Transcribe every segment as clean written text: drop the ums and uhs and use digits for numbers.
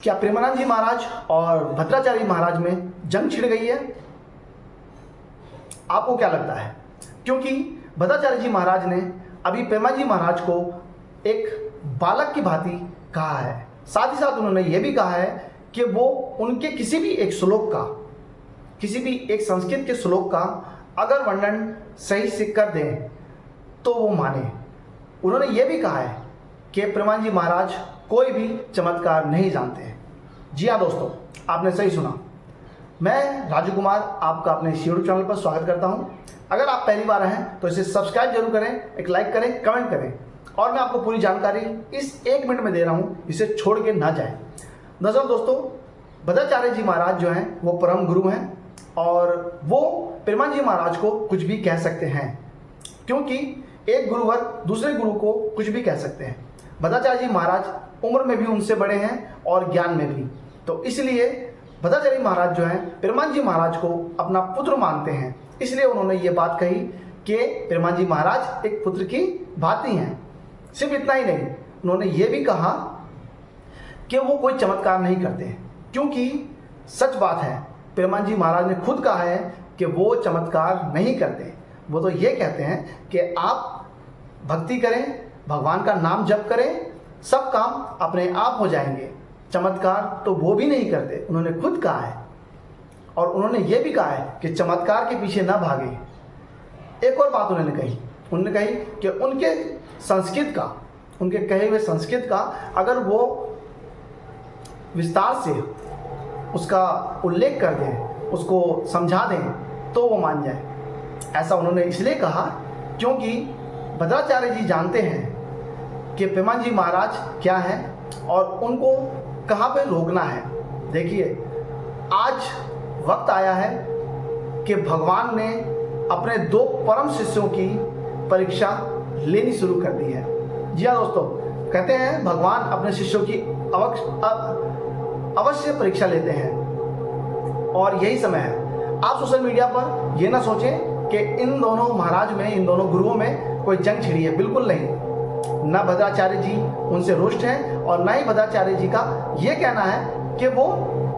क्या प्रेमानंद जी महाराज और भद्राचार्य महाराज में जंग छिड़ गई है? आपको क्या लगता है? क्योंकि भद्राचार्य जी महाराज ने अभी प्रेमानंद जी महाराज को एक बालक की भांति कहा है। साथ ही साथ उन्होंने ये भी कहा है कि वो उनके किसी भी एक श्लोक का, किसी भी एक संस्कृत के श्लोक का अगर वर्णन सही से कर दें तो वो माने। उन्होंने ये भी कहा है कि प्रेमानंद जी महाराज कोई भी चमत्कार नहीं जानते हैं। जी हाँ दोस्तों, आपने सही सुना। मैं राजू कुमार आपका अपने यूट्यूब चैनल पर स्वागत करता हूं। अगर आप पहली बार हैं तो इसे सब्सक्राइब जरूर करें, एक लाइक करें, कमेंट करें और मैं आपको पूरी जानकारी इस 1 मिनट में दे रहा हूं, इसे छोड़ के ना जाए। दरअसल दोस्तों, भद्राचार्य जी महाराज जो हैं वो परम गुरु हैं और वो प्रेमानंद जी महाराज को कुछ भी कह सकते हैं, क्योंकि एक गुरुवर दूसरे गुरु को कुछ भी कह सकते हैं। भद्राचार्य जी महाराज उम्र में भी उनसे बड़े हैं और ज्ञान में भी, तो इसलिए भद्राचार्य महाराज जो हैं प्रेमानंद जी महाराज को अपना पुत्र मानते हैं। इसलिए उन्होंने ये बात कही कि प्रेमानंद जी महाराज एक पुत्र की भांति हैं। सिर्फ इतना ही नहीं, उन्होंने ये भी कहा कि वो कोई चमत्कार नहीं करते, क्योंकि सच बात है, प्रेमानंद जी महाराज ने खुद कहा है कि वो चमत्कार नहीं करते। वो तो ये कहते हैं कि आप भक्ति करें, भगवान का नाम जप करें, सब काम अपने आप हो जाएंगे। चमत्कार तो वो भी नहीं करते, उन्होंने खुद कहा है। और उन्होंने ये भी कहा है कि चमत्कार के पीछे ना भागे। एक और बात उन्होंने कही कि उनके संस्कृत का, उनके कहे हुए संस्कृत का अगर वो विस्तार से उसका उल्लेख कर दें, उसको समझा दें तो वो मान जाए। ऐसा उन्होंने इसलिए कहा क्योंकि भद्राचार्य जी जानते हैं कि प्रेमानंद जी महाराज क्या हैं और उनको कहाँ पे रोकना है। देखिए, आज वक्त आया है कि भगवान ने अपने 2 परम शिष्यों की परीक्षा लेनी शुरू कर दी है। जी हाँ दोस्तों, कहते हैं भगवान अपने शिष्यों की अवश्य परीक्षा लेते हैं और यही समय है। आप सोशल मीडिया पर यह ना सोचें कि इन दोनों महाराज में, इन दोनों गुरुओं में कोई जंग छिड़ी है, बिल्कुल नहीं। न भद्राचार्य जी उनसे रुष्ट हैं और न ही भद्राचार्य जी का ये कहना है कि वो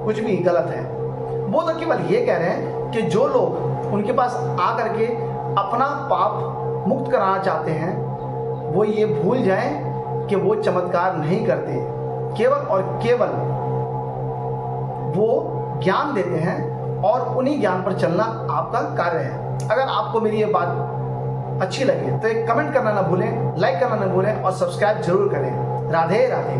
कुछ भी गलत है। वो तो केवल ये कह रहे हैं कि जो लोग उनके पास आकर के अपना पाप मुक्त कराना चाहते हैं वो ये भूल जाएं कि वो चमत्कार नहीं करते, केवल और केवल वो ज्ञान देते हैं और उन्हीं ज्ञान पर चलना आपका कार्य है। अगर आपको मेरी ये बात अच्छी लगे तो एक कमेंट करना ना भूलें, लाइक करना ना भूलें और सब्सक्राइब जरूर करें। राधे राधे।